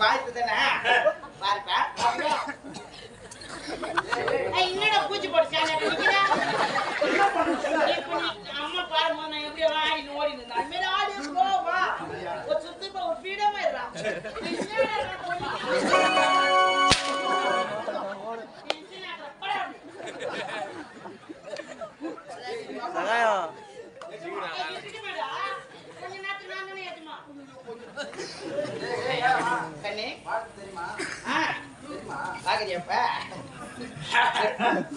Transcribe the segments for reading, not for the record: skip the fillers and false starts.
வாய்ப்பு தானே பாருப்பா. என்னடா பூச்சி போட்டு அம்மா பாருமா நான் எப்படி ஆடி ஓடி இருந்தேன் அது மாதிரி ஆடி போவா ஒரு சுத்தி ஒரு பீடமா இருறான்.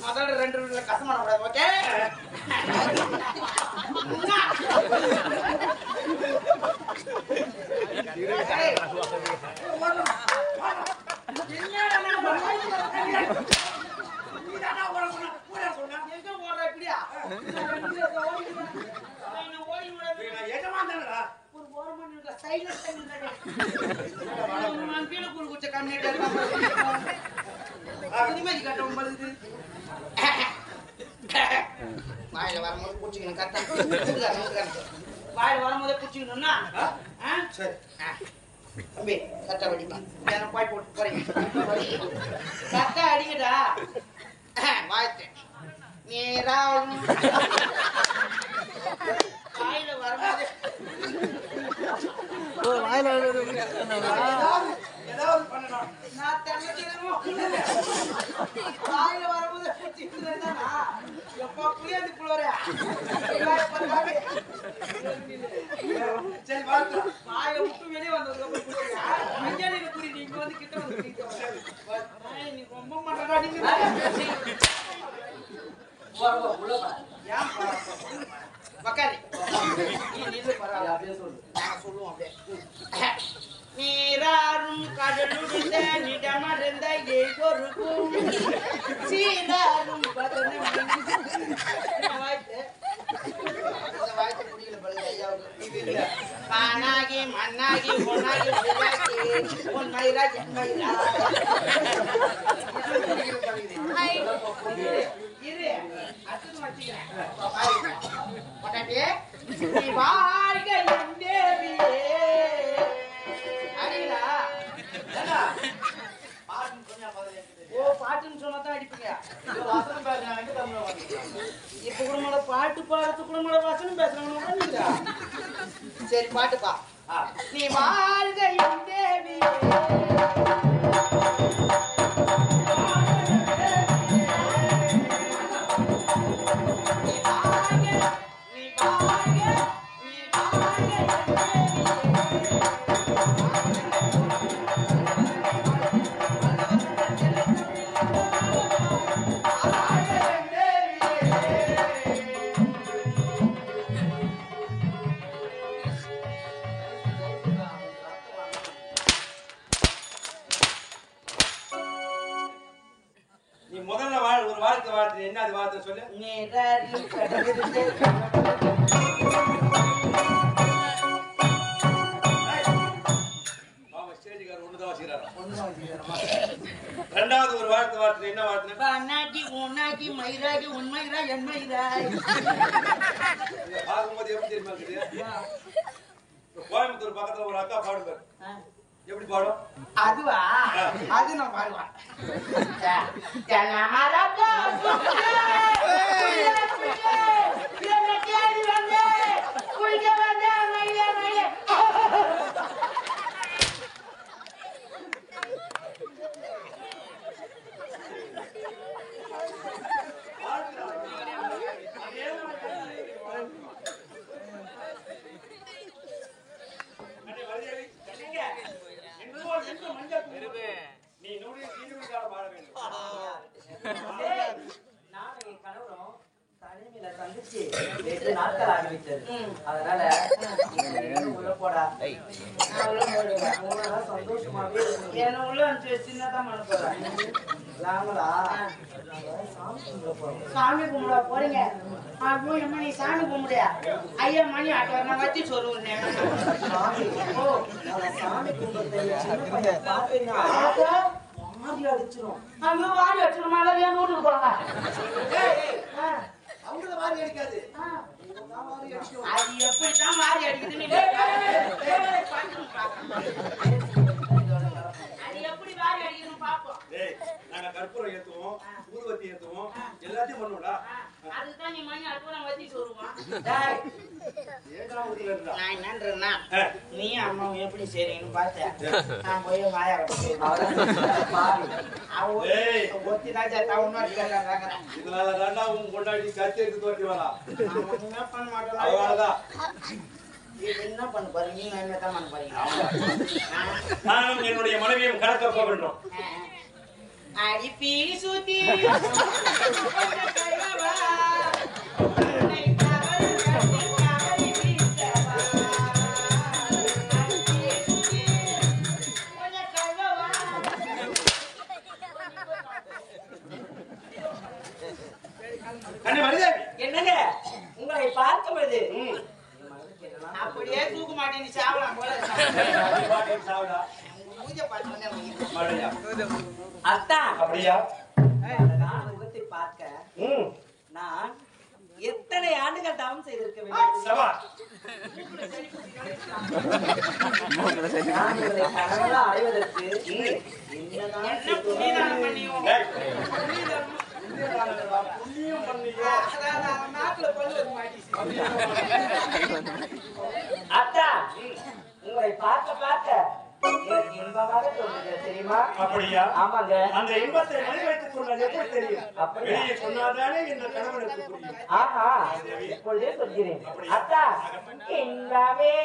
முதல்ல 2 கஷ்டமான கூடாது. ஓகே வாயில வரும்போது பூச்சிக்கணும். கரெக்டா வாயில வரும்போதே பூச்சிக்கணும்னா சரி தம்பி கரெக்டா அடிப்பா. பாய் போட்டு போறீங்க கரெக்டா அடிங்கடா. வாய்த்தேன் நேரா வாயில வரும்போது வாயில வரும்போது எப்பா புரியாது புள்ளோர சரி வாய விட்டு வெளியே வந்தது புரி நீங்க வந்து கிட்ட வந்து நீ ரொம்ப மாட்டா பக்காரி சொல்லுவோம் அப்படியே. நீராறும் கடலுடைய நிடமர்ந்த ஏகொருக்கும் சீராறும் மானாகி மண்ணாகி பொன்னாகி உன் மயிரா ஜன்மயிரா இரு அத்துன்னு வச்சுக்கிறேன். நீ வாழ்க என் தேவியே அடிங்களா. ஓ பாட்டுன்னு சொன்னதான் அடிப்பீங்க. இப்ப கூட மேல பாட்டு பாடுறது கூட மேல வசனம் பேசுறாங்க. சரி பாட்டுப்பா. நீ வாழ்க என் தேவியே என்ன அது வார்த்தை சொல்லு. ஸ்டேஜ்காரர் ஒண்ணுதான் வச்சுக்கிறாரா? ரெண்டாவது ஒரு வார்த்தை என்ன வார்த்தை? அண்ணாக்கி உன்னாக்கி மயிராகி உண்மைரா என் மயிராய். பார்க்கும்போது எப்படி தெரியுமா இருக்குது? கோயம்புத்தூர் பக்கத்துல ஒரு அக்கா பாடுவார். எப்படி பாடும்? அதுவா அது நான் பாடுவேன். நீ நூறு பாட வேண்டும். நானும் கணவரும் தனிமையில சந்திச்சு 8 நாட்கள் ஆகிவிட்டது. அதனால உள்ள போடா சந்தோஷமாவே என்ன உள்ள சின்னதா பண்ண போறேன். சாமி கும்பிட போறீங்க. நீ சாமி கும்பிடியா? ஐயா மணி ஆட்ட நான் வச்சு சொல்லுவேன். சாமி கும்பிட்டு மாறி அடிச்சிடும். வாரி அடிச்சிடும். வீட்டுக்கு போறாங்க. அவங்கள வாரி அடிக்காது. அது எப்படி வாரி அடிக்கணும் பாப்போம். டேய் நாங்க கற்பூரம் ஏத்துவோம் ஊதுவத்தி ஏத்துவோம் எல்லாத்தையும் பண்ணுவோம்டா அதுதான் நீ மணி அற்புதம் வத்திட்டு வருவான். ஏடா ஊதில இருந்தா நான் என்னன்றேன்னா நீ அம்மாவும் எப்படி செய்றீங்கன்னு பார்த்தேன். நான் போய் வாயா ஒத்தி ராஜா டவுன் கேட்கறாங்க. இதனால தாண்டா உன் கொண்டாடி கத்தி எடுத்து தோட்டி வரா நான் ஒண்ணுமே பண்ண மாட்டேன். அவ்வளவுதான் இது என்ன பண்ண போறீங்க? நீங்க என்னதான் பண்ண போறீங்க? நானும் என்னுடைய மனைவியும் கணக்க போகின்றோம் அடிப்பி சுத்தி கண்ணே மனிதேவி என்னங்க உங்களை பார்க்கும் பொழுது அப்படியே தூக்க மாட்டேன். நீ சாவலாம் போல சாவுடா பூஜை பண்ண மாடையா அத்தா அப்படியா நான் முகத்தை பார்க்க நான் எத்தனை ஆண்டுகள் தவம் செய்திருக்க வேண்டும் சபா நான் உங்களை கனவுல அடைவதற்கு என்னதான் என்ன புண்ணியதானம் பண்ணியும் புண்ணியம் பண்ணியோ அதாவது அவன் நாக்குல பல்லு மாட்டிச்சு. அத்தா உங்களை பார்க்க பார்க்க எனக்கு இன்பமாக தோன்றுது தெரியுமா? அப்படியா ஆமாங்க. அந்த இன்பத்தை மணி வைத்துக் கொண்டால் எப்படி தெரியும் அப்படியா? வெளியே சொன்னாதானே இந்த கணவனுக்கு புரியும் ஆஹா இப்பொழுதே சொல்கிறேன். அத்தா இன்பமே